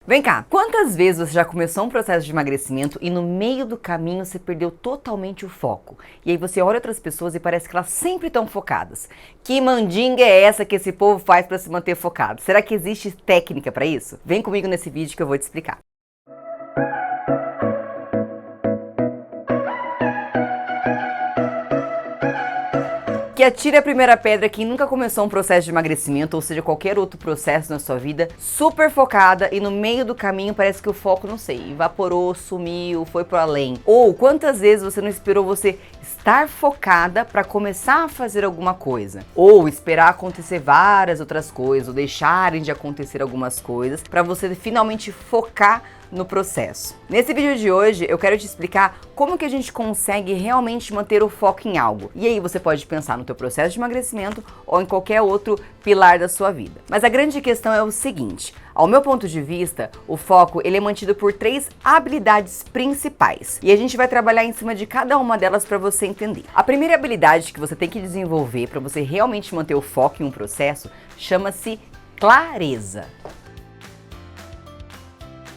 Vem cá, quantas vezes você já começou um processo de emagrecimento e no meio do caminho você perdeu totalmente o foco? E aí você olha outras pessoas e parece que elas sempre estão focadas. Que mandinga é essa que esse povo faz para se manter focado? Será que existe técnica para isso? Vem comigo nesse vídeo que eu vou te explicar. Que atire a primeira pedra quem nunca começou um processo de emagrecimento, ou seja, qualquer outro processo na sua vida, super focada e no meio do caminho parece que o foco, não sei, evaporou, sumiu, foi pro além. Ou quantas vezes você não esperou você estar focada para começar a fazer alguma coisa? Ou esperar acontecer várias outras coisas, ou deixarem de acontecer algumas coisas, para você finalmente focar no processo. Nesse vídeo de hoje eu quero te explicar como que a gente consegue realmente manter o foco em algo. E aí você pode pensar no teu processo de emagrecimento ou em qualquer outro pilar da sua vida. Mas a grande questão é o seguinte: ao meu ponto de vista, o foco ele é mantido por 3 habilidades principais. E a gente vai trabalhar em cima de cada uma delas para você entender. A primeira habilidade que você tem que desenvolver para você realmente manter o foco em um processo chama-se clareza.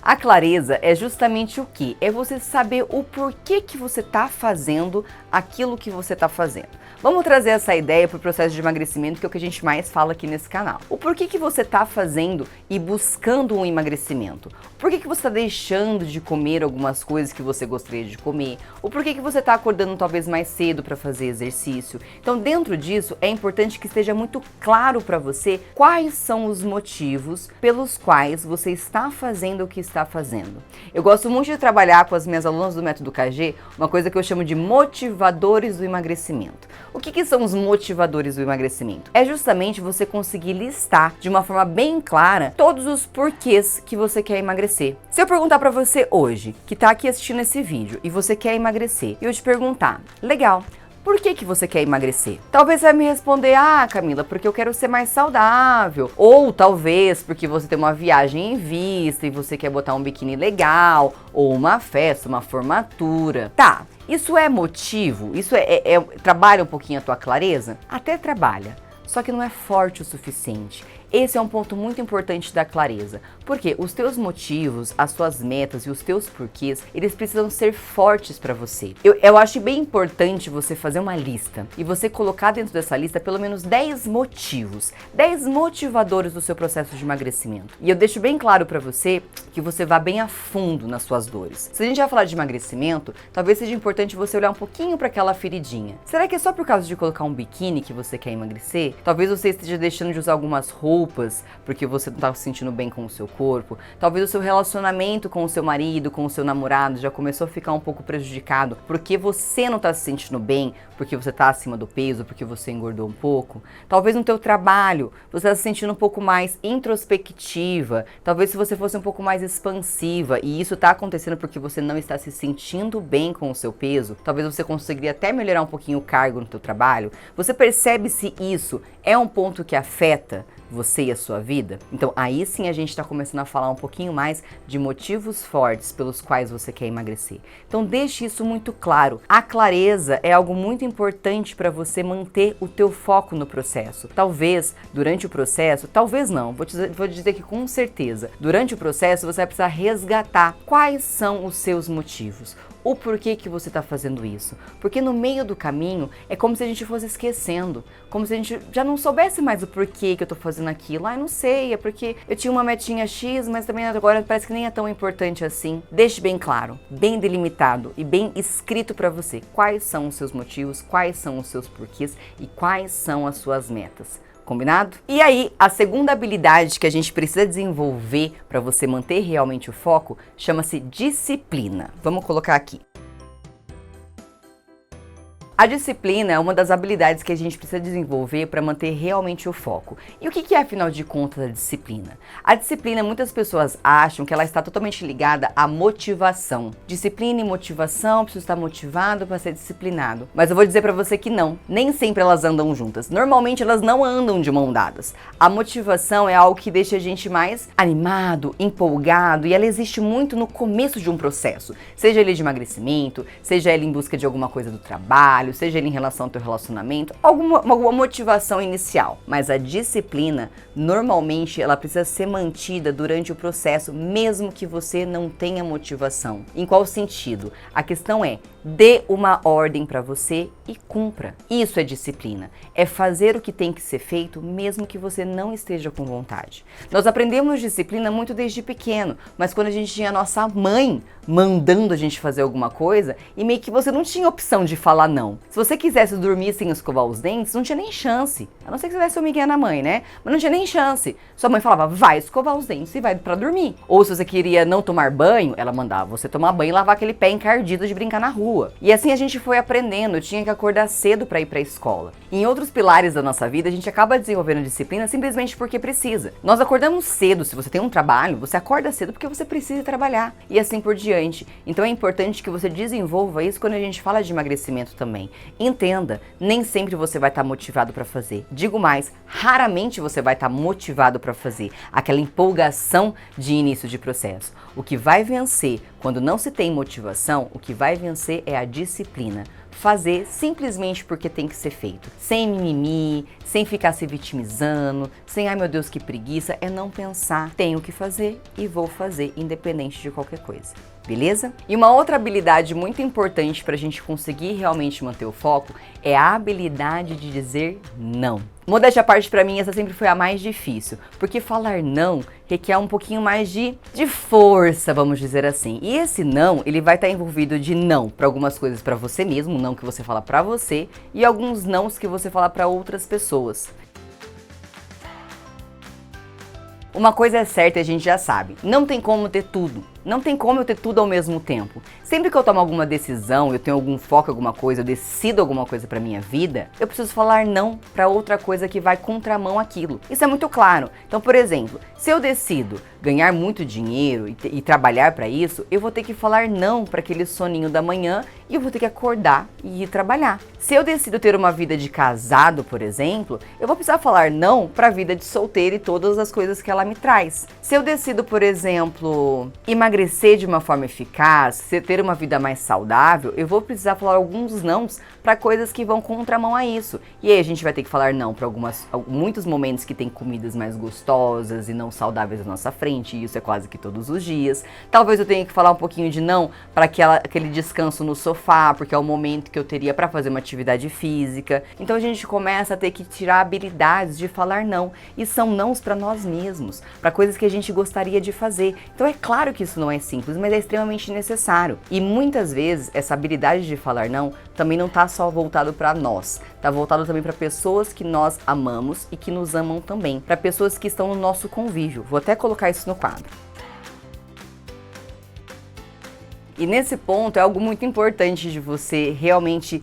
A clareza é justamente o que? É você saber o porquê que você está fazendo aquilo que você está fazendo. Vamos trazer essa ideia para o processo de emagrecimento, que é o que a gente mais fala aqui nesse canal. O porquê que você está fazendo e buscando um emagrecimento? Por que você está deixando de comer algumas coisas que você gostaria de comer? O porquê que você está acordando talvez mais cedo para fazer exercício? Então, dentro disso, é importante que esteja muito claro para você quais são os motivos pelos quais você está fazendo o que está fazendo. Eu gosto muito de trabalhar com as minhas alunas do Método KG, uma coisa que eu chamo de motivadores do emagrecimento. O que são os motivadores do emagrecimento? É justamente você conseguir listar de uma forma bem clara todos os porquês que você quer emagrecer. Se eu perguntar pra você hoje, que tá aqui assistindo esse vídeo, e você quer emagrecer, e eu te perguntar, legal, por que você quer emagrecer? Talvez você vai me responder, Camila, porque eu quero ser mais saudável. Ou talvez porque você tem uma viagem em vista e você quer botar um biquíni legal, ou uma festa, uma formatura. Tá, isso é motivo? Isso trabalha um pouquinho a tua clareza? Até trabalha, só que não é forte o suficiente. Esse é um ponto muito importante da clareza, porque os teus motivos, as tuas metas e os teus porquês, eles precisam ser fortes para você. Eu acho bem importante você fazer uma lista e você colocar dentro dessa lista pelo menos 10 motivos, 10 motivadores do seu processo de emagrecimento. E eu deixo bem claro para você que você vá bem a fundo nas suas dores. Se a gente vai falar de emagrecimento, talvez seja importante você olhar um pouquinho para aquela feridinha. Será que é só por causa de colocar um biquíni que você quer emagrecer? Talvez você esteja deixando de usar algumas roupas porque você não está se sentindo bem com o seu corpo. Talvez o seu relacionamento com o seu marido, com o seu namorado já começou a ficar um pouco prejudicado porque você não está se sentindo bem, porque você está acima do peso, porque você engordou um pouco. Talvez no teu trabalho você está se sentindo um pouco mais introspectiva. Talvez se você fosse um pouco mais expansiva e isso está acontecendo porque você não está se sentindo bem com o seu peso. Talvez você conseguiria até melhorar um pouquinho o cargo no teu trabalho. Você percebe se isso é um ponto que afeta você e a sua vida? Então aí sim a gente está começando a falar um pouquinho mais de motivos fortes pelos quais você quer emagrecer. Então deixe isso muito claro. A clareza é algo muito importante para você manter o teu foco no processo. Talvez durante o processo, talvez não, vou dizer que com certeza, durante o processo você vai precisar resgatar quais são os seus motivos. O porquê que você está fazendo isso. Porque no meio do caminho é como se a gente fosse esquecendo, como se a gente já não soubesse mais o porquê que eu tô fazendo aquilo. Eu não sei, é porque eu tinha uma metinha X, mas também agora parece que nem é tão importante assim. Deixe bem claro, bem delimitado e bem escrito para você quais são os seus motivos, quais são os seus porquês e quais são as suas metas. Combinado? E aí, a segunda habilidade que a gente precisa desenvolver para você manter realmente o foco chama-se disciplina. Vamos colocar aqui. A disciplina é uma das habilidades que a gente precisa desenvolver para manter realmente o foco. E o que é, afinal de contas, a disciplina? A disciplina, muitas pessoas acham que ela está totalmente ligada à motivação. Disciplina e motivação, preciso estar motivado para ser disciplinado. Mas eu vou dizer para você que não, nem sempre elas andam juntas. Normalmente elas não andam de mão dadas. A motivação é algo que deixa a gente mais animado, empolgado, e ela existe muito no começo de um processo. Seja ele de emagrecimento, seja ele em busca de alguma coisa do trabalho, trabalho, seja ele em relação ao teu relacionamento, alguma motivação inicial. Mas a disciplina, normalmente, ela precisa ser mantida durante o processo, mesmo que você não tenha motivação. Em qual sentido? A questão é, dê uma ordem para você e cumpra. Isso é disciplina. É fazer o que tem que ser feito, mesmo que você não esteja com vontade. Nós aprendemos disciplina muito desde pequeno, mas quando a gente tinha a nossa mãe mandando a gente fazer alguma coisa, e meio que você não tinha opção de falar não. Se você quisesse dormir sem escovar os dentes, não tinha nem chance. A não ser que você desse o migué na mãe, né? Mas não tinha nem chance. Sua mãe falava, vai escovar os dentes e vai pra dormir. Ou se você queria não tomar banho, ela mandava você tomar banho e lavar aquele pé encardido de brincar na rua. E assim a gente foi aprendendo, eu tinha que acordar cedo para ir para a escola. Em outros pilares da nossa vida, a gente acaba desenvolvendo disciplina simplesmente porque precisa. Nós acordamos cedo, se você tem um trabalho, você acorda cedo porque você precisa trabalhar e assim por diante. Então é importante que você desenvolva isso quando a gente fala de emagrecimento também. Entenda, nem sempre você vai estar motivado para fazer. Digo mais, raramente você vai estar motivado para fazer. Aquela empolgação de início de processo. O que vai vencer quando não se tem motivação, o que vai vencer é a disciplina. Fazer simplesmente porque tem que ser feito. Sem mimimi, sem ficar se vitimizando, sem ai meu Deus que preguiça, é não pensar. Tenho que fazer e vou fazer, independente de qualquer coisa. Beleza? E uma outra habilidade muito importante para a gente conseguir realmente manter o foco é a habilidade de dizer não. Modéstia à parte, para mim, essa sempre foi a mais difícil, porque falar não requer um pouquinho mais de força, vamos dizer assim. E esse não, ele vai estar envolvido de não para algumas coisas para você mesmo, não que você fala para você, e alguns nãos que você fala para outras pessoas. Uma coisa é certa e a gente já sabe, não tem como ter tudo. Não tem como eu ter tudo ao mesmo tempo. Sempre que eu tomo alguma decisão, eu tenho algum foco em alguma coisa, eu decido alguma coisa pra minha vida, eu preciso falar não pra outra coisa que vai contramão àquilo. Isso é muito claro. Então, por exemplo, se eu decido ganhar muito dinheiro e trabalhar pra isso, eu vou ter que falar não pra aquele soninho da manhã e eu vou ter que acordar e ir trabalhar. Se eu decido ter uma vida de casado, por exemplo, eu vou precisar falar não pra vida de solteiro e todas as coisas que ela me traz. Se eu decido, por exemplo, emagrecer de uma forma eficaz, ter uma vida mais saudável, eu vou precisar falar alguns nãos para coisas que vão contramão a isso. E aí a gente vai ter que falar não para muitos momentos que tem comidas mais gostosas e não saudáveis à nossa frente, e isso é quase que todos os dias. Talvez eu tenha que falar um pouquinho de não para aquele descanso no sofá, porque é o momento que eu teria para fazer uma atividade física. Então a gente começa a ter que tirar habilidades de falar não, e são nãos para nós mesmos, para coisas que a gente gostaria de fazer. Então é claro que isso não é simples, mas é extremamente necessário. E muitas vezes essa habilidade de falar não também não está só voltado para nós, está voltado também para pessoas que nós amamos e que nos amam também, para pessoas que estão no nosso convívio. Vou até colocar isso no quadro. E nesse ponto é algo muito importante de você realmente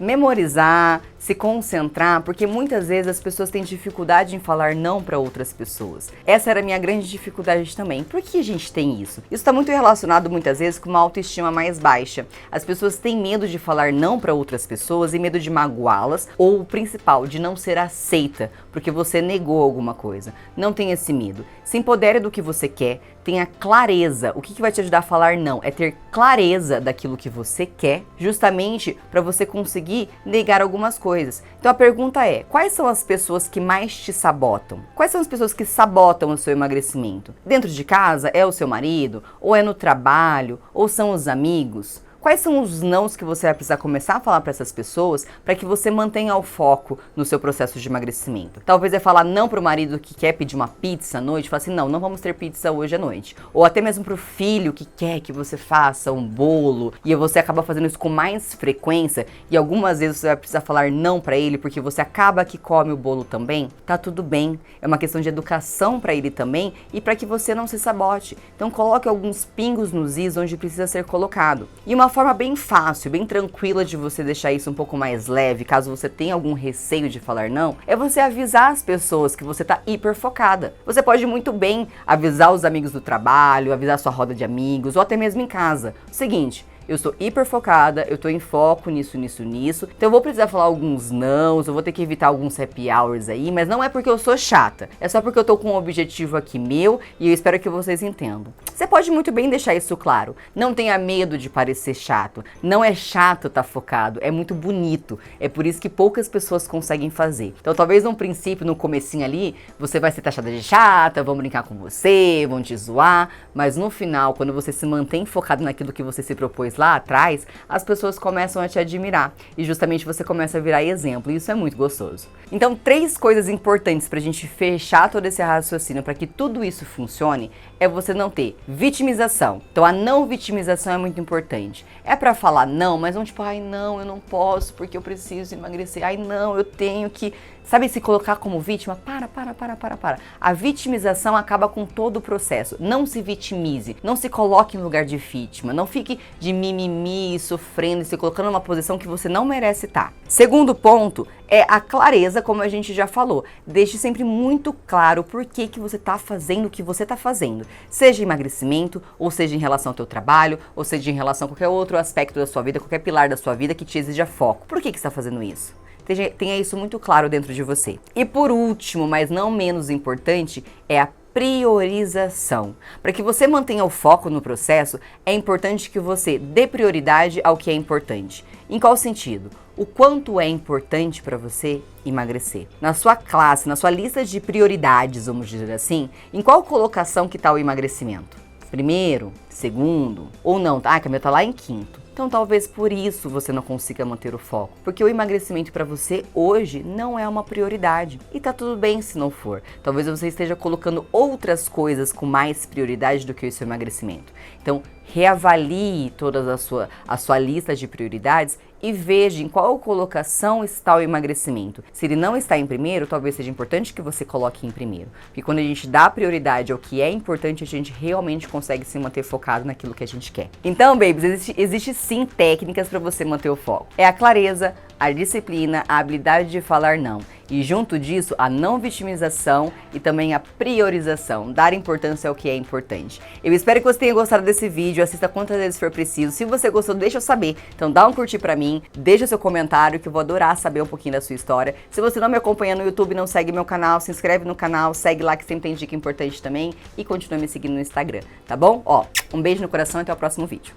memorizar, se concentrar, porque muitas vezes as pessoas têm dificuldade em falar não para outras pessoas. Essa era a minha grande dificuldade também. Por que a gente tem isso? Isso está muito relacionado muitas vezes com uma autoestima mais baixa. As pessoas têm medo de falar não para outras pessoas e medo de magoá-las, ou o principal, de não ser aceita, porque você negou alguma coisa. Não tenha esse medo. Se empodere do que você quer, tenha clareza. O que vai te ajudar a falar não? É ter clareza daquilo que você quer, justamente para você conseguir negar algumas coisas. Então a pergunta é, quais são as pessoas que mais te sabotam? Quais são as pessoas que sabotam o seu emagrecimento? Dentro de casa é o seu marido? Ou é no trabalho? Ou são os amigos? Quais são os nãos que você vai precisar começar a falar para essas pessoas para que você mantenha o foco no seu processo de emagrecimento? Talvez é falar não para o marido que quer pedir uma pizza à noite, falar assim, não vamos ter pizza hoje à noite. Ou até mesmo para o filho que quer que você faça um bolo e você acaba fazendo isso com mais frequência e algumas vezes você vai precisar falar não para ele porque você acaba que come o bolo também. Tá tudo bem, é uma questão de educação para ele também e para que você não se sabote. Então coloque alguns pingos nos is onde precisa ser colocado. E uma forma bem fácil, bem tranquila de você deixar isso um pouco mais leve, caso você tenha algum receio de falar não, é você avisar as pessoas que você tá hiper focada. Você pode muito bem avisar os amigos do trabalho, avisar sua roda de amigos, ou até mesmo em casa. O seguinte, eu estou hiper focada, eu tô em foco nisso, nisso, nisso. Então eu vou precisar falar alguns nãos, eu vou ter que evitar alguns happy hours aí, mas não é porque eu sou chata, é só porque eu tô com um objetivo aqui meu e eu espero que vocês entendam. Você pode muito bem deixar isso claro. Não tenha medo de parecer chato. Não é chato estar focado, é muito bonito. É por isso que poucas pessoas conseguem fazer. Então talvez no princípio, no comecinho ali, você vai ser taxada de chata, vão brincar com você, vão te zoar, mas no final, quando você se mantém focado naquilo que você se propôs lá atrás, as pessoas começam a te admirar e justamente você começa a virar exemplo, e isso é muito gostoso. Então, 3 coisas importantes pra gente fechar todo esse raciocínio, para que tudo isso funcione, é você não ter vitimização. Então, a não vitimização é muito importante. É pra falar não, mas não tipo, ai não, eu não posso porque eu preciso emagrecer, ai não, eu tenho que... Sabe, se colocar como vítima? Para. A vitimização acaba com todo o processo. Não se vitimize, não se coloque no lugar de vítima, não fique de mimimi, sofrendo e se colocando numa posição que você não merece estar. Segundo ponto é a clareza, como a gente já falou. Deixe sempre muito claro por que você está fazendo o que você está fazendo. Seja emagrecimento, ou seja em relação ao teu trabalho, ou seja em relação a qualquer outro aspecto da sua vida, qualquer pilar da sua vida que te exija foco. Por que você está fazendo isso? Tenha isso muito claro dentro de você. E por último, mas não menos importante, é a priorização. Para que você mantenha o foco no processo, é importante que você dê prioridade ao que é importante. Em qual sentido? O quanto é importante para você emagrecer? Na sua classe, na sua lista de prioridades, vamos dizer assim, em qual colocação que está o emagrecimento? Primeiro? Segundo? Ou não? Ah, Camila, tá lá em quinto. Então talvez por isso você não consiga manter o foco, porque o emagrecimento para você hoje não é uma prioridade. E tá tudo bem se não for. Talvez você esteja colocando outras coisas com mais prioridade do que o seu emagrecimento. Então reavalie toda a sua lista de prioridades e veja em qual colocação está o emagrecimento. Se ele não está em primeiro, talvez seja importante que você coloque em primeiro. Porque quando a gente dá prioridade ao que é importante, a gente realmente consegue se manter focado naquilo que a gente quer. Então, babies, existe sim técnicas para você manter o foco. É a clareza, a disciplina, a habilidade de falar não. E junto disso, a não vitimização e também a priorização, dar importância ao que é importante. Eu espero que você tenha gostado desse vídeo, assista quantas vezes for preciso. Se você gostou, deixa eu saber. Então dá um curtir pra mim, deixa seu comentário que eu vou adorar saber um pouquinho da sua história. Se você não me acompanha no YouTube, não segue meu canal, se inscreve no canal, segue lá que sempre tem dica importante também e continua me seguindo no Instagram, tá bom? Ó, um beijo no coração e até o próximo vídeo.